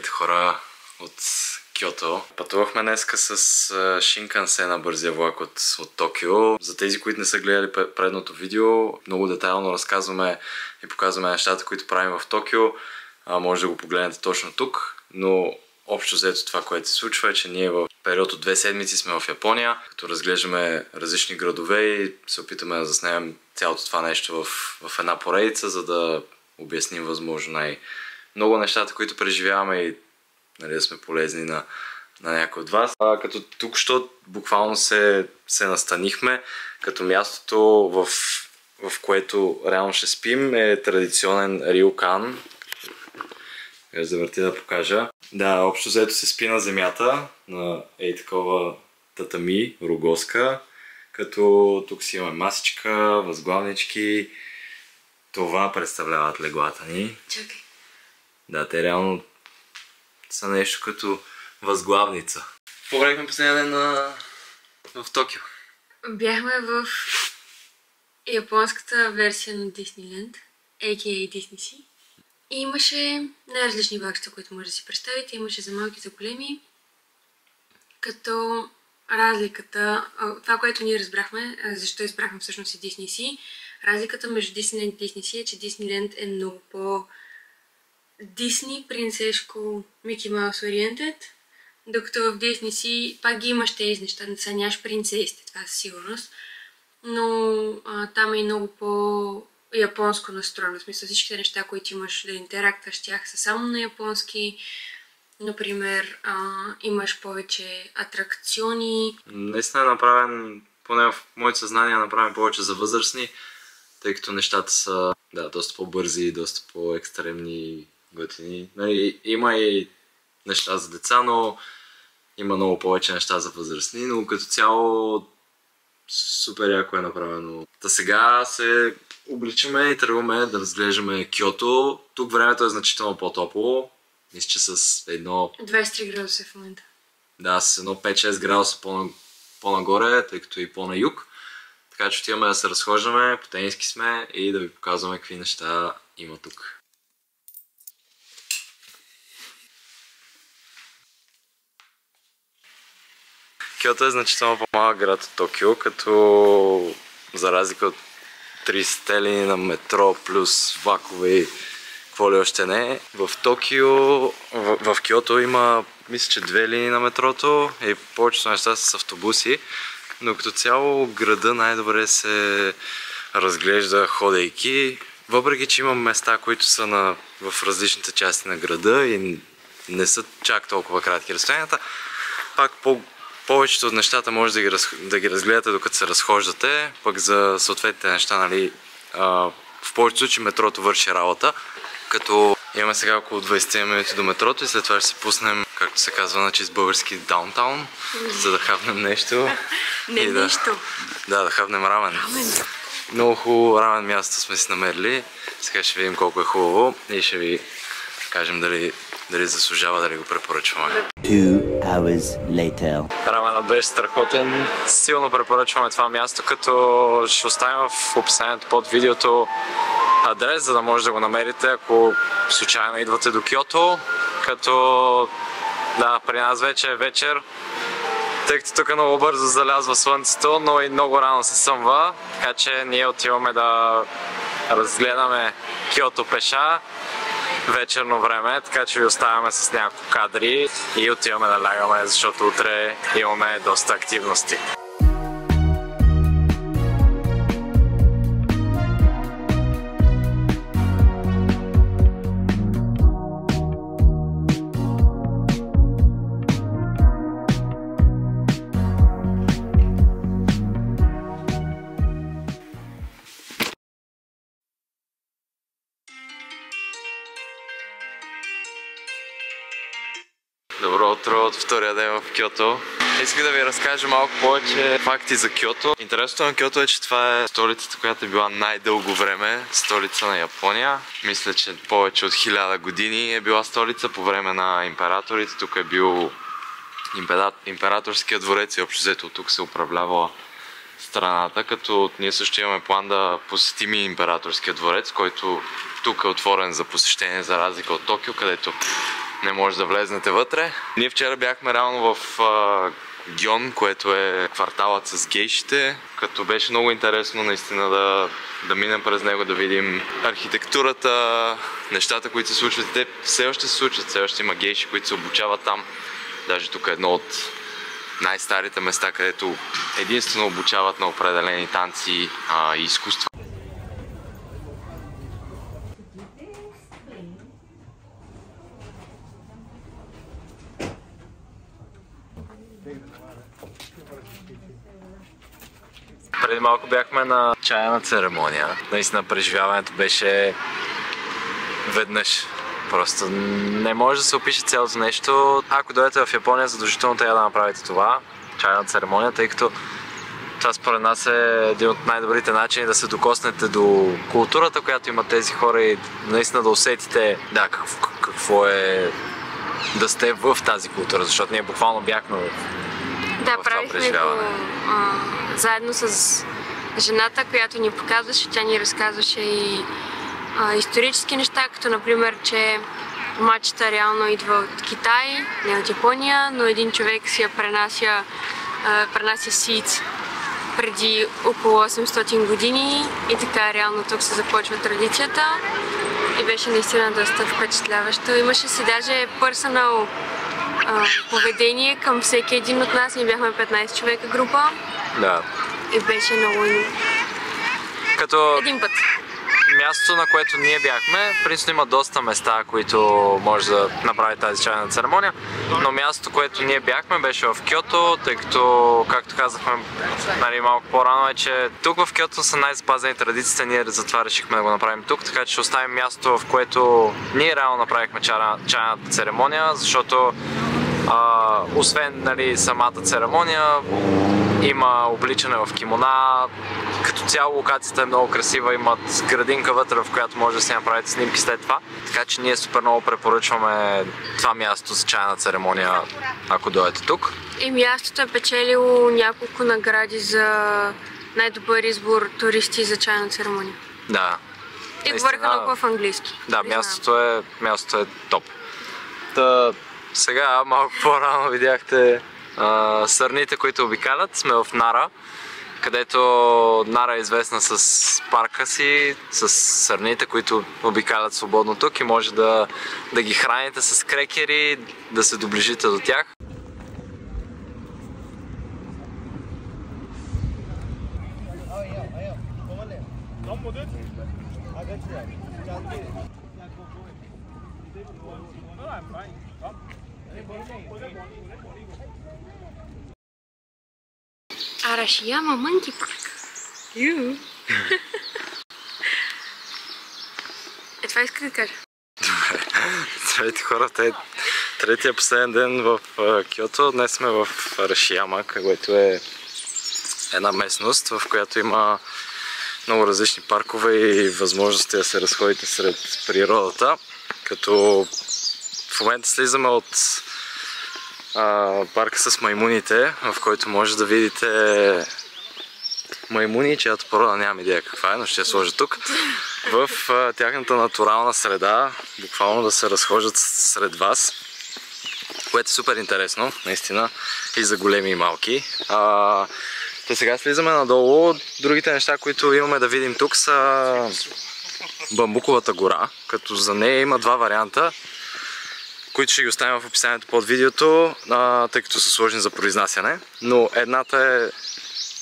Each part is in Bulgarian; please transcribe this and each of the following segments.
Здравейте хора от Киото. Пътувахме днеска с Шинкансена, бързия влак от Токио. За тези, които не са гледали предното видео, много детайлно разказваме и показваме нещата, които правим в Токио. Може да го погледнете точно тук, но общо взето това, което се случва е, че ние в период от 2 седмици сме в Япония, като разглеждаме различни градове и се опитаме да заснемем цялото това нещо в една поредица, за да обясним възможно много нещата, които преживяваме и да сме полезни на някой от вас. Като тук, що буквално се настанихме, като мястото, в което реално ще спим, е традиционен рюкан. Я завърти да покажа. Да, общо взето се спи на земята, на такова татами, рогоска, като тук си имаме масичка, възглавнички. Това представляват леглата ни. Чакай. Да, те реално са нещо като възглавница. Какво правихме последния ден в Токио? Бяхме в японската версия на Disneyland, a.k.a. Disney Sea. И имаше най-различни влакчета, които може да си представите. Имаше за малки, за големи. Като разликата, това, което ние разбрахме, защо избрахме всъщност и Disney Sea, разликата между Disneyland и Disney Sea е, че Disneyland е много по Disney, принцешко, Мики Маус ориентед, докато в Disney Sea пак ги имаш тези неща, не са нямаш принцесите, това със сигурност, но там е много по-японско настроено, в смисъл всичките неща, които имаш да интерактваш с тях са само на японски. Например, имаш повече атракциони. Наистина е направен, поне в моето съзнание е направен повече за възрастни, тъй като нещата са доста по-бързи, доста по-екстремни, готини. Има и неща за деца, но има много повече неща за възрастни, но като цяло супер яко е направено. Та сега се обличаме и тръгваме да разглеждаме Киото. Тук времето е значително по-топло. Мисля, че с едно... 23 градуса в момента. Да, с едно 5-6 градуса по-нагоре, тъй като и по-на юг. Така че отиваме да се разхождаме, по-тениски сме и да ви показваме какви неща има тук. Киото е значително по-малък град от Токио, като за разлика от 30 линии на метро плюс влакове и какво ли още не. В Токио, в Киото има, мисля, че 2 линии на метрото и повечето неща са с автобуси, но като цяло града най-добре се разглежда ходейки, въпреки че има места, които са в различните части на града и не са чак толкова кратки разстоянията, пак повечето от нещата може да ги разгледате докато се разхождате, пък за съответните неща, в повечето случаи метрото върши работа, като имаме сега около 20 минути до метрото и след това ще се пуснем, както се казва на чист български, даунтаун, за да хапнем нещо. Нещо. Да хапнем рамен. Много хубаво рамен място сме си намерили. Сега ще видим колко е хубаво и ще ви кажем дали заслужава, дали го препоръчваме. 2 hours later. Раменът беше страхотен. Силно препоръчваме това място, като ще оставим в описанието под видеото адрес, за да може да го намерите, ако случайно идвате до Киото. Като при нас вече е вечер, тъй като тук много бързо залязва слънцето, но и много рано се съмва, така че ние отиваме да разгледаме Киото пеша вечерно време, така че ви оставяме с няколко кадри и отиваме да лягаме, защото утре имаме доста активности. Добро утро от втория ден в Киото. Исках да ви разкажа малко повече факти за Киото. Интересното на Киото е, че това е столицата, която е била най-дълго време столица на Япония. Мисля, че повече от 1000 години е била столица по време на императорите. Тук е бил императорския дворец и общо взето тук се управлявала страната, като ние също имаме план да посетим и императорския дворец, който тук е отворен за посещение, за разлика от Токио, където не може да влезнете вътре. Ние вчера бяхме реално в Гьон, което е кварталът с гейшите, като беше много интересно наистина да минем през него, да видим архитектурата, нещата, които се случват. Те все още се случват, все още има гейши, които се обучават там. Даже тук е едно от най-старите места, където единствено обучават на определени танци и изкуства. Преди малко бяхме на чайна церемония. Наистина преживяването беше веднъж. Просто не може да се опише цялото нещо. Ако дойдете в Япония, задължително трябва да направите това, чайна церемония, тъй като това според нас е един от най-добрите начини да се докоснете до културата, която имат тези хора и наистина да усетите какво е да сте в тази култура, защото ние буквално бяхме в правихме го заедно с жената, която ни показваше, тя ни разказваше и исторически неща, като например, че мачета реално идва от Китай, не от Япония, но един човек си я пренася сиц преди около 800 години и така реално тук се започва традицията и беше наистина доста впечатляващо. Имаше си даже персонал поведение към всеки един от нас. Ние бяхме 15 човека група. Да. И беше много... Един път. Мястото, на което ние бяхме, принципно има доста места, които може да направи тази чайна церемония, но мястото, което ние бяхме, беше в Киото, тъй като, както казахме малко по-рано, е, че тук в Киото са най-запазени традициите, ние затова решихме да го направим тук, така че ще оставим мястото, в което ние реално направихме чайната церемония, защото освен самата церемония, има обличане в кимона. Като цяло локацията е много красива, имат градинка вътре, в която може да си направите снимки след това. Така че ние супер много препоръчваме това място за чайна церемония, ако дойдете тук. И мястото е печелило няколко награди за най-добър избор туристи за чайна церемония. Да. И говориха много в английски. Да, мястото е топ. Сега малко по-рано видяхте сърните, които обикалят. Сме в Нара, където Нара е известна с парка си, с сърните, които обикалят свободно тук и може да ги храните с крекери, да се доближите до тях. Арашияма Мънки парк. Това иска да кажа. Добре. Здравейте хора, третия последен ден в Киото. Днес сме в Арашияма, което е една местност, в която има много различни паркове и възможности да се разходите сред природата. Като в момента слизаме от парка с маймуните, в който може да видите маймуни, чиято порода нямам идея каква е, но ще я сложа тук, в тяхната натурална среда, буквално да се разхождат сред вас, което е супер интересно, наистина, и за големи и малки. Сега слизаме надолу. Другите неща, които имаме да видим тук, са Бамбуковата гора, като за нея има два варианта, които ще ги оставим в описанието под видеото, тъй като са сложни за произнасяне. Но едната е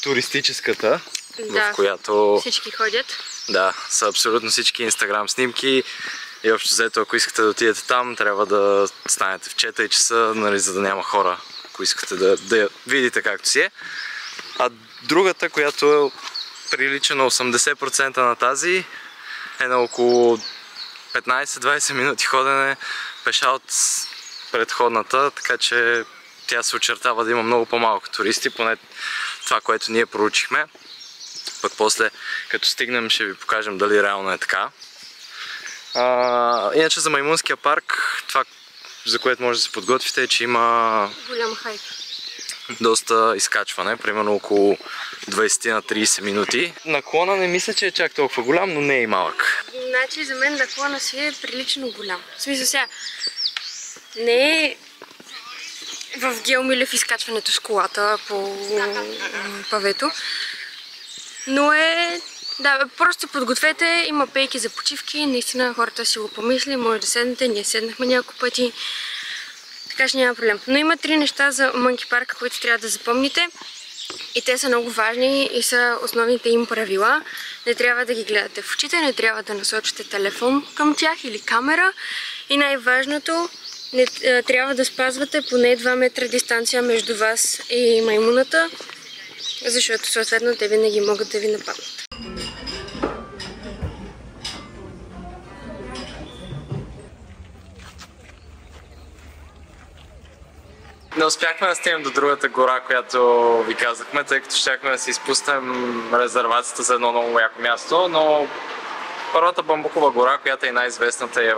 туристическата, в която всички ходят. Да, са абсолютно всички инстаграм снимки и общо взето, ако искате да отидете там, трябва да станете в 4 часа, нали, за да няма хора, ако искате да я видите както си е. А другата, която прилича на 80% на тази, е на около 15-20 минути ходене пеша от предходната, така че тя се очертава да има много по-малко туристи, поне това, което ние проучихме. Пък после, като стигнем, ще ви покажем дали реално е така. Иначе за Маймунския парк, това, за което може да се подготвите, е, че има голям хайп. Доста изкачване, примерно около 20 на 30 минути. Наклона не мисля, че е чак толкова голям, но не е и малък. Значи за мен наклона си е прилично голям. В смисъл сега, Не е в геомилев изкачването с колата по павето, но е... Да, просто подгответе, има пейки за почивки, наистина хората си го помисли, може да седнете, ние седнахме няколко пъти, така че няма проблем. Но има 3 неща за Monkey Park, които трябва да запомните и те са много важни и са основните им правила. Не трябва да ги гледате в очите, не трябва да насочите телефон към тях или камера и най-важното, не трябва да спазвате поне 2 метра дистанция между вас и маймуната, защото съответно те винаги могат да ви нападнат. Не успяхме да стигнем до другата гора, която ви казахме, тъй като щяхме да си изпуснем резервацията за едно много яко място, но първата бамбукова гора, която е най-известната, е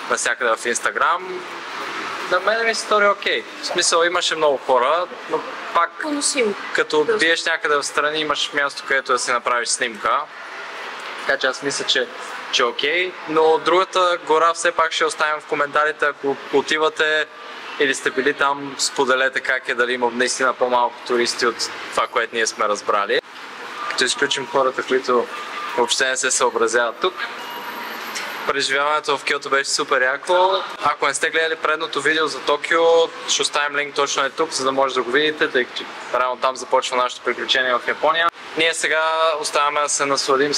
навсякъде в Инстаграм. На мен ми се стори окей. В смисъл имаше много хора, но пак като биеш някъде в страни имаш място, където да си направиш снимка. Така че аз мисля, че е окей. Но другата гора все пак ще оставим в коментарите, ако отивате или сте били там, споделете как е, дали има наистина по-малко туристи от това, което ние сме разбрали. Като изключим хората, които въобще не се съобразяват тук. Преживяването в Киото беше супер яко. Ако не сте гледали предното видео за Токио, ще оставим линк точно е тук, за да може да го видите, тъй като реално там започва нашето приключение в Япония. Ние сега оставаме да се насладим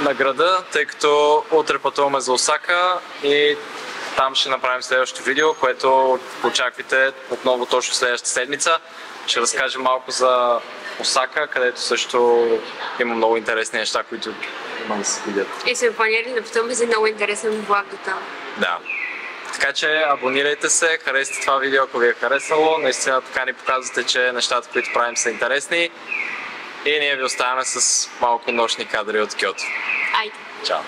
на града, тъй като утре пътуваме за Осака и там ще направим следващото видео, което очаквайте отново точно следващата седмица. Ще разкажем малко за Осака, където също има много интересни неща, които има да се видят. И сме планирали да пътуваме за много интересен влак до там. Да. Така че абонирайте се, харесайте това видео, ако ви е харесало. Наистина така ни показвате, че нещата, които правим, са интересни. И ние ви оставяме с малко нощни кадри от Киото. Айде! Чао!